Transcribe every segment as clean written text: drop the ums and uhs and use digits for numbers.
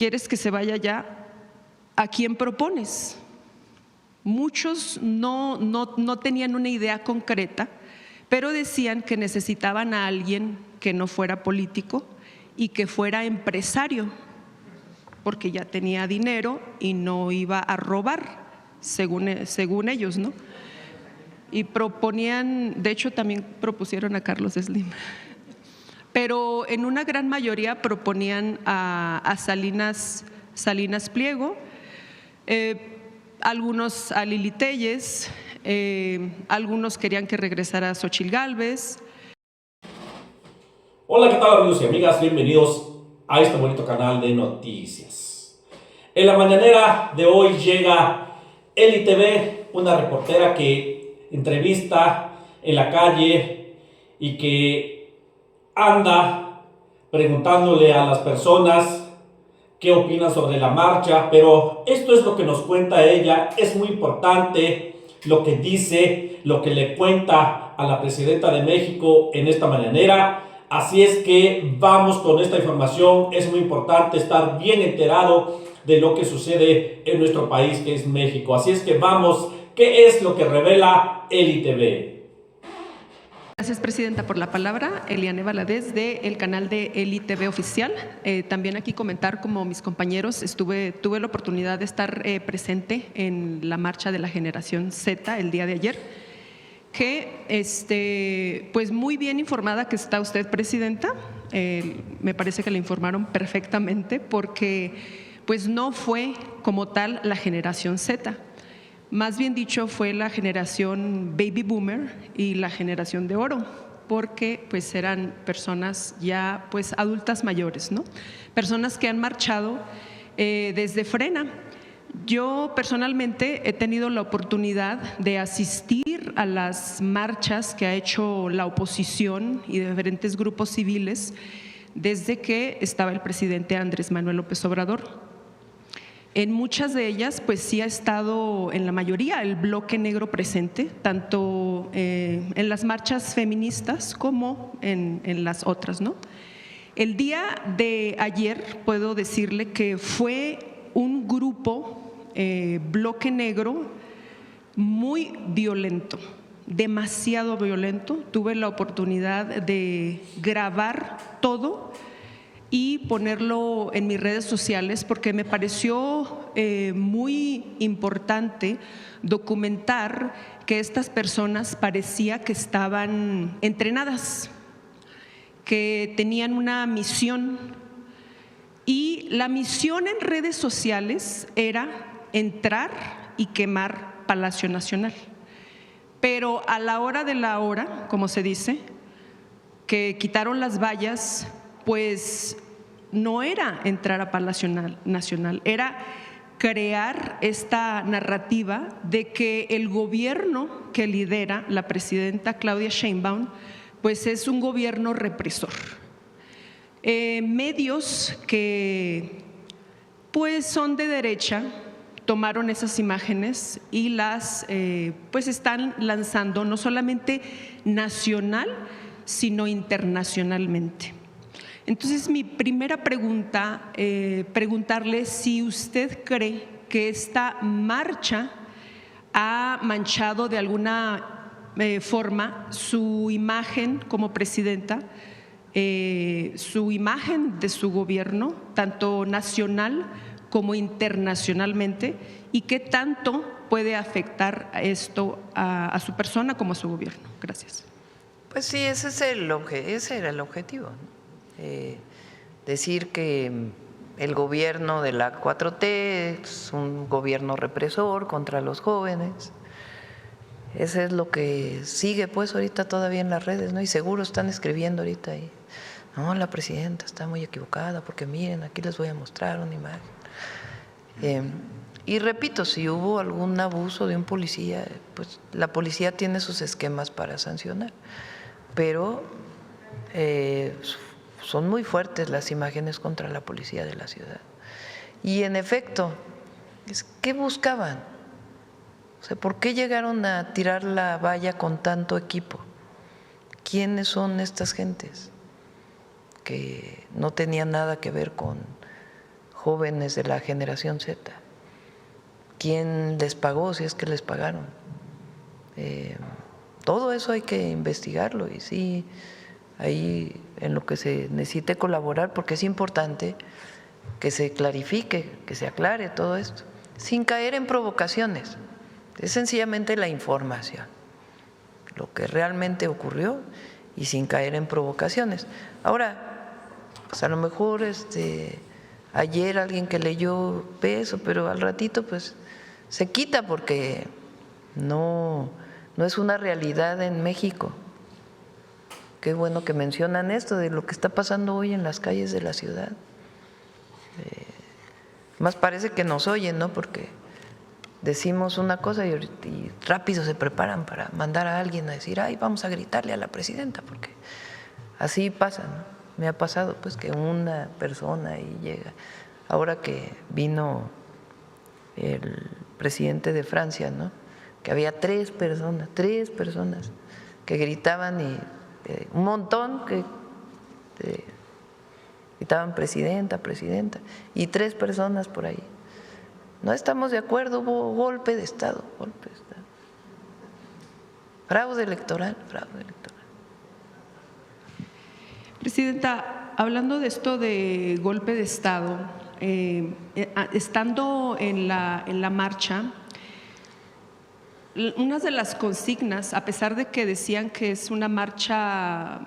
¿Quieres que se vaya ya? ¿A quién propones? Muchos no tenían una idea concreta, pero decían que necesitaban a alguien que no fuera político y que fuera empresario, porque ya tenía dinero y no iba a robar, según ellos, ¿no? Y proponían, de hecho también propusieron a Carlos Slim, pero en una gran mayoría proponían a Salinas Pliego, algunos a Lili Téllez, algunos querían que regresara Xóchitl Gálvez. Hola, ¿qué tal amigos y amigas? Bienvenidos a este bonito canal de noticias. En la mañanera de hoy llega Eli TV, una reportera que entrevista en la calle y que anda preguntándole a las personas qué opinan sobre la marcha, pero esto es lo que nos cuenta ella. Es muy importante lo que dice, lo que le cuenta a la presidenta de México en esta mañanera. Así es que vamos con esta información. Es muy importante estar bien enterado de lo que sucede en nuestro país, que es México. Así es que vamos, ¿qué es lo que revela Eli TV? Gracias, presidenta, por la palabra. Eliane Valadez, del canal de Eli TV Oficial. También aquí comentar, como mis compañeros, tuve la oportunidad de estar presente en la marcha de la generación Z el día de ayer, que pues muy bien informada que está usted, presidenta. Me parece que le informaron perfectamente, porque pues no fue como tal la generación Z. Más bien dicho, fue la generación baby boomer y la generación de oro, porque pues eran personas ya pues adultas mayores, ¿no? Personas que han marchado desde Frena. Yo personalmente he tenido la oportunidad de asistir a las marchas que ha hecho la oposición y diferentes grupos civiles desde que estaba el presidente Andrés Manuel López Obrador. En muchas de ellas, pues sí ha estado, en la mayoría, el bloque negro presente, tanto en las marchas feministas como en las otras, ¿no? El día de ayer puedo decirle que fue un grupo, bloque negro, muy violento, demasiado violento. Tuve la oportunidad de grabar todo y ponerlo en mis redes sociales, porque me pareció muy importante documentar que estas personas parecía que estaban entrenadas, que tenían una misión, y la misión en redes sociales era entrar y quemar Palacio Nacional. Pero a la hora de la hora, como se dice, que quitaron las vallas, pues no era entrar a Palacio Nacional, era crear esta narrativa de que el gobierno que lidera la presidenta Claudia Sheinbaum pues es un gobierno represor. Medios que pues son de derecha tomaron esas imágenes y las pues están lanzando no solamente nacional, sino internacionalmente. Entonces, mi primera pregunta, preguntarle si usted cree que esta marcha ha manchado de alguna forma su imagen como presidenta, su imagen de su gobierno, tanto nacional como internacionalmente, y qué tanto puede afectar esto a su persona como a su gobierno. Gracias. Pues sí, ese era el objetivo, ¿no? Decir que el gobierno de la 4T es un gobierno represor contra los jóvenes. Eso es lo que sigue pues ahorita todavía en las redes, ¿no? Y seguro están escribiendo ahorita ahí. No, la presidenta está muy equivocada porque miren, aquí les voy a mostrar una imagen. Y repito, si hubo algún abuso de un policía, pues la policía tiene sus esquemas para sancionar, pero son muy fuertes las imágenes contra la policía de la ciudad. Y en efecto, ¿qué buscaban? O sea, ¿por qué llegaron a tirar la valla con tanto equipo? ¿Quiénes son estas gentes que no tenían nada que ver con jóvenes de la generación Z? ¿Quién les pagó, si es que les pagaron? Todo eso hay que investigarlo y sí, ahí en lo que se necesite colaborar, porque es importante que se clarifique, que se aclare todo esto, sin caer en provocaciones. Es sencillamente la información, lo que realmente ocurrió y sin caer en provocaciones. Ahora, pues a lo mejor ayer alguien que leyó eso, pero al ratito pues se quita porque no es una realidad en México. Qué bueno que mencionan esto de lo que está pasando hoy en las calles de la ciudad. Más parece que nos oyen, ¿no? Porque decimos una cosa y rápido se preparan para mandar a alguien a decir, ay, vamos a gritarle a la presidenta, porque así pasa, ¿no? Me ha pasado pues que una persona y llega. Ahora que vino el presidente de Francia, ¿no? Que había tres personas que gritaban y un montón que gritaban presidenta, presidenta, y 3 personas por ahí. No estamos de acuerdo, hubo golpe de Estado. Fraude electoral. Presidenta, hablando de esto de golpe de Estado, estando en la marcha, una de las consignas, a pesar de que decían que es una marcha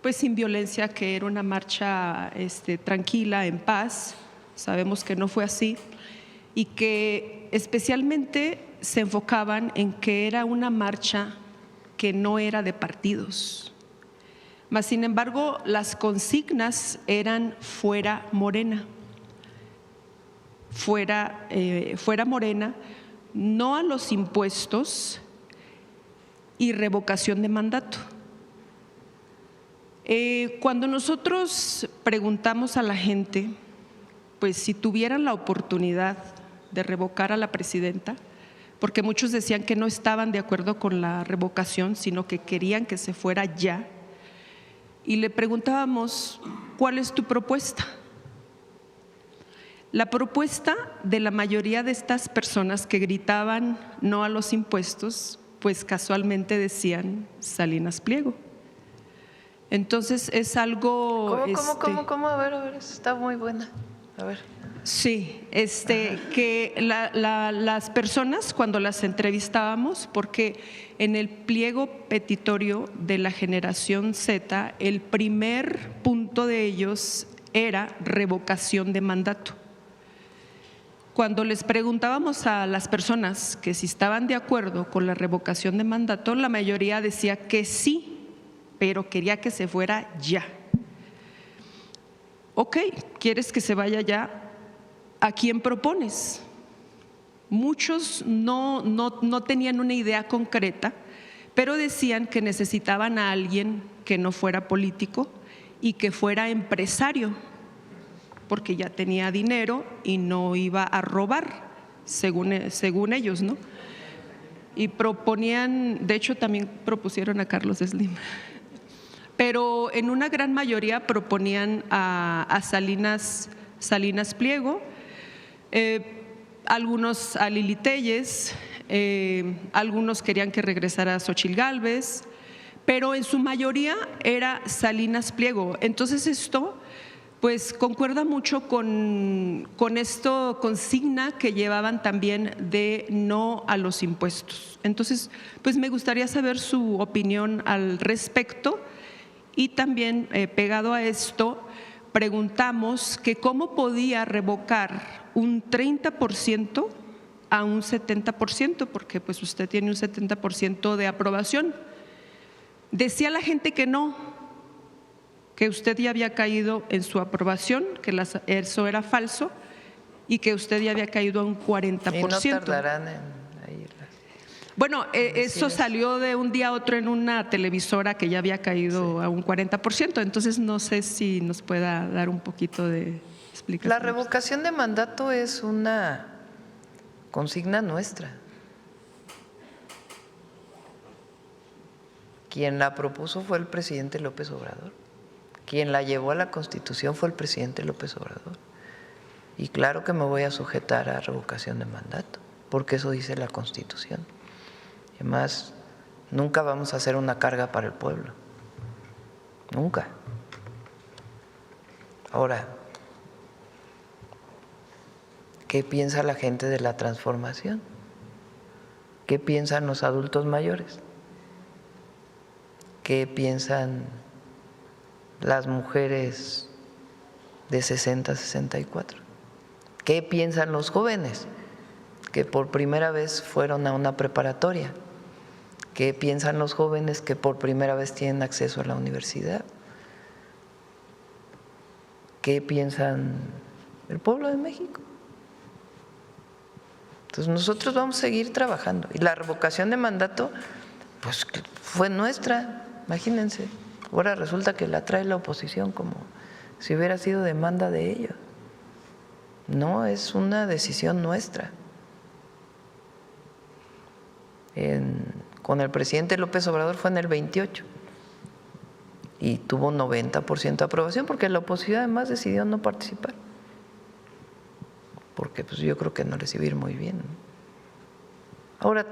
pues sin violencia, que era una marcha tranquila, en paz, sabemos que no fue así, y que especialmente se enfocaban en que era una marcha que no era de partidos. Mas, sin embargo, las consignas eran fuera Morena, fuera Morena, no a los impuestos y revocación de mandato. Cuando nosotros preguntamos a la gente, pues si tuvieran la oportunidad de revocar a la presidenta, porque muchos decían que no estaban de acuerdo con la revocación, sino que querían que se fuera ya, y le preguntábamos, ¿cuál es tu propuesta? La propuesta de la mayoría de estas personas que gritaban no a los impuestos, pues casualmente decían Salinas Pliego. Entonces es algo… ¿Cómo? A ver, está muy buena. A ver. Sí, que las personas cuando las entrevistábamos, porque en el pliego petitorio de la generación Z, el primer punto de ellos era revocación de mandato. Cuando les preguntábamos a las personas que si estaban de acuerdo con la revocación de mandato, la mayoría decía que sí, pero quería que se fuera ya. Ok, ¿quieres que se vaya ya? ¿A quién propones? Muchos no tenían una idea concreta, pero decían que necesitaban a alguien que no fuera político y que fuera empresario, porque ya tenía dinero y no iba a robar, según ellos, ¿no? Y proponían, de hecho también propusieron a Carlos Slim, pero en una gran mayoría proponían a Salinas Pliego, algunos a Lili Téllez, algunos querían que regresara Xóchitl Gálvez, pero en su mayoría era Salinas Pliego. Entonces esto pues concuerda mucho con esto consigna que llevaban también de no a los impuestos. Entonces pues me gustaría saber su opinión al respecto, y también pegado a esto preguntamos que cómo podía revocar un 30% a un 70%, porque pues usted tiene un 70% de aprobación. Decía la gente que no, que usted ya había caído en su aprobación, que eso era falso y que usted ya había caído a un 40%. Y no tardarán en ir. Bueno, eso salió de un día a otro en una televisora que ya había caído a un 40%, entonces no sé si nos pueda dar un poquito de explicación. La revocación de mandato es una consigna nuestra. Quien la propuso fue el presidente López Obrador. Quien la llevó a la Constitución fue el presidente López Obrador. Y claro que me voy a sujetar a revocación de mandato, porque eso dice la Constitución. Y además, nunca vamos a hacer una carga para el pueblo. Nunca. Ahora, ¿qué piensa la gente de la transformación? ¿Qué piensan los adultos mayores? ¿Qué piensan las mujeres de 60 a 64? ¿Qué piensan los jóvenes que por primera vez fueron a una preparatoria? ¿Qué piensan los jóvenes que por primera vez tienen acceso a la universidad? ¿Qué piensan el pueblo de México? Entonces nosotros vamos a seguir trabajando. Y la revocación de mandato, pues fue nuestra, imagínense. Ahora resulta que la trae la oposición como si hubiera sido demanda de ellos. No, es una decisión nuestra. Con el presidente López Obrador fue en el 28 y tuvo 90% de aprobación porque la oposición además decidió no participar, porque pues yo creo que no les iba a ir muy bien, ¿no? Ahora,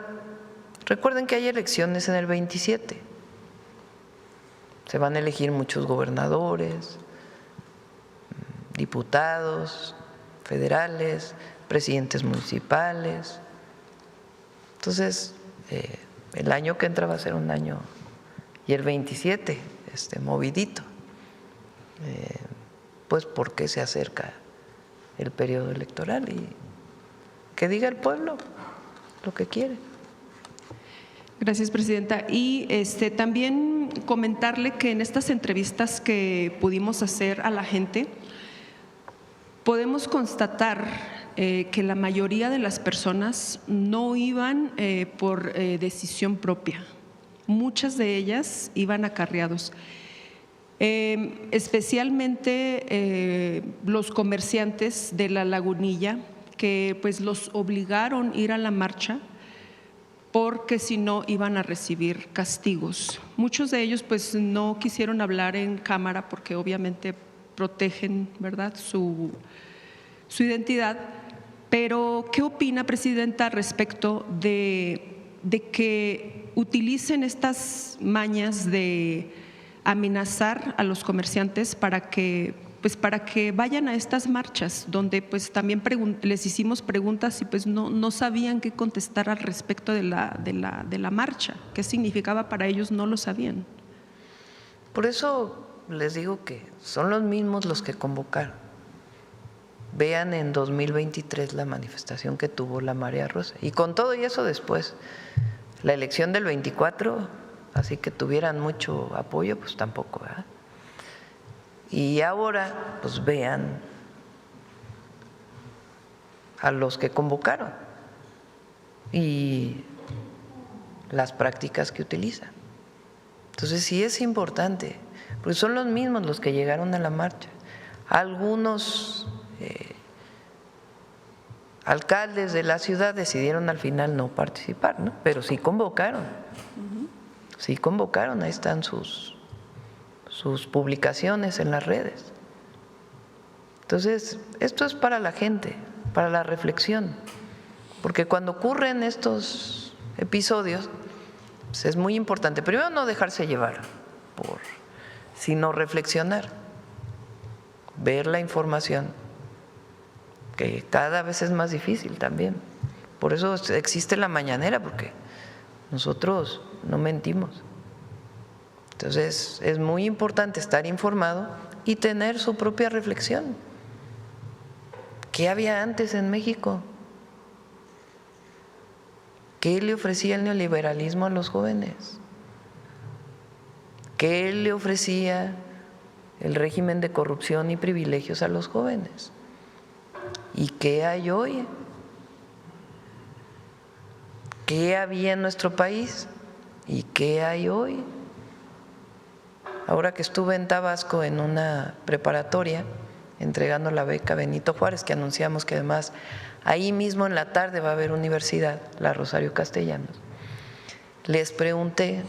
recuerden que hay elecciones en el 27, se van a elegir muchos gobernadores, diputados federales, presidentes municipales. Entonces, el año que entra va a ser un año, y el 27, movidito, pues porque se acerca el periodo electoral y que diga el pueblo lo que quiere. Gracias, presidenta. Y también comentarle que en estas entrevistas que pudimos hacer a la gente, podemos constatar que la mayoría de las personas no iban por decisión propia. Muchas de ellas iban acarreados. Especialmente los comerciantes de La Lagunilla, que pues los obligaron a ir a la marcha porque si no iban a recibir castigos. Muchos de ellos pues no quisieron hablar en cámara porque obviamente protegen, ¿verdad?, su identidad. Pero, ¿qué opina, presidenta, respecto de que utilicen estas mañas de amenazar a los comerciantes para que vayan a estas marchas, donde pues también les hicimos preguntas y pues no sabían qué contestar al respecto de la marcha? ¿Qué significaba para ellos? No lo sabían. Por eso les digo que son los mismos los que convocaron. Vean en 2023 la manifestación que tuvo la Marea Rosa. Y con todo y eso después, la elección del 24, así que tuvieran mucho apoyo, pues tampoco, ¿verdad? Y ahora, pues vean a los que convocaron y las prácticas que utilizan. Entonces sí es importante, porque son los mismos los que llegaron a la marcha. Algunos alcaldes de la ciudad decidieron al final no participar, ¿no? Pero sí convocaron, sí convocaron, ahí están sus publicaciones en las redes. Entonces, esto es para la gente, para la reflexión, porque cuando ocurren estos episodios, pues es muy importante, primero no dejarse llevar, sino reflexionar, ver la información, que cada vez es más difícil también. Por eso existe la mañanera, porque nosotros no mentimos. Entonces es muy importante estar informado y tener su propia reflexión. ¿Qué había antes en México? ¿Qué le ofrecía el neoliberalismo a los jóvenes? ¿Qué le ofrecía el régimen de corrupción y privilegios a los jóvenes? ¿Y qué hay hoy? ¿Qué había en nuestro país? ¿Y qué hay hoy? Ahora que estuve en Tabasco en una preparatoria entregando la beca Benito Juárez, que anunciamos que además ahí mismo en la tarde va a haber universidad, la Rosario Castellanos, les pregunté,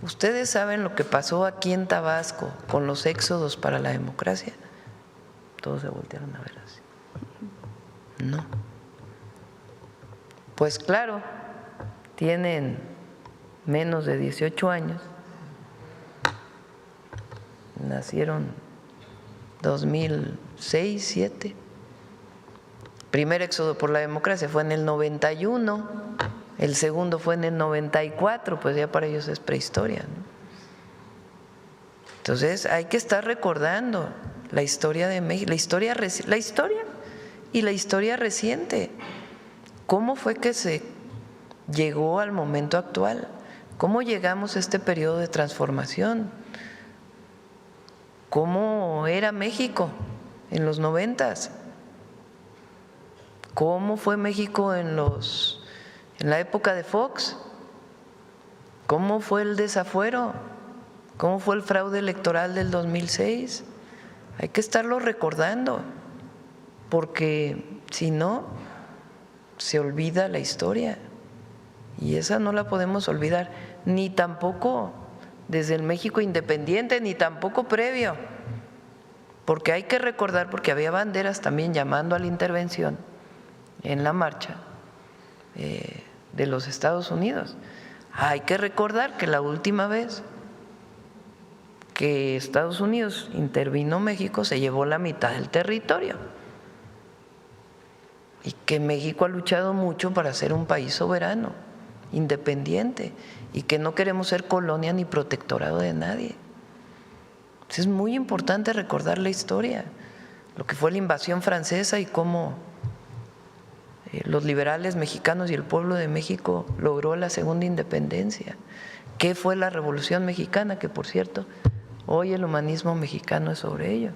¿ustedes saben lo que pasó aquí en Tabasco con los éxodos para la democracia? Todos se voltearon a ver así. ¿no? Pues claro, tienen menos de 18 años, nacieron 2006, 2007. Primer éxodo por la democracia fue en el 91, el segundo fue en el 94, pues ya para ellos es prehistoria, ¿no? Entonces hay que estar recordando la historia de México, la historia y la historia reciente. ¿Cómo fue que se llegó al momento actual? ¿Cómo llegamos a este periodo de transformación? ¿Cómo era México en los 90s? ¿Cómo fue México en la época de Fox? ¿Cómo fue el desafuero? ¿Cómo fue el fraude electoral del 2006? Hay que estarlo recordando, porque si no, se olvida la historia, y esa no la podemos olvidar, ni tampoco desde el México independiente, ni tampoco previo, porque hay que recordar, porque había banderas también llamando a la intervención en la marcha de los Estados Unidos. Hay que recordar que la última vez que Estados Unidos intervino México se llevó la mitad del territorio, y que México ha luchado mucho para ser un país soberano, independiente, y que no queremos ser colonia ni protectorado de nadie. Entonces es muy importante recordar la historia, lo que fue la invasión francesa y cómo los liberales mexicanos y el pueblo de México logró la segunda independencia. ¿Qué fue la Revolución Mexicana? Que, por cierto, hoy el humanismo mexicano es sobre ello.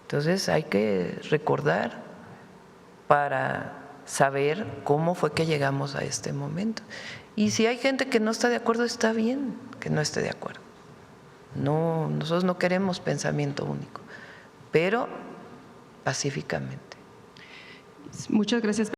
Entonces hay que recordar para saber cómo fue que llegamos a este momento. Y si hay gente que no está de acuerdo, está bien que no esté de acuerdo. No, nosotros no queremos pensamiento único, pero pacíficamente. Muchas gracias.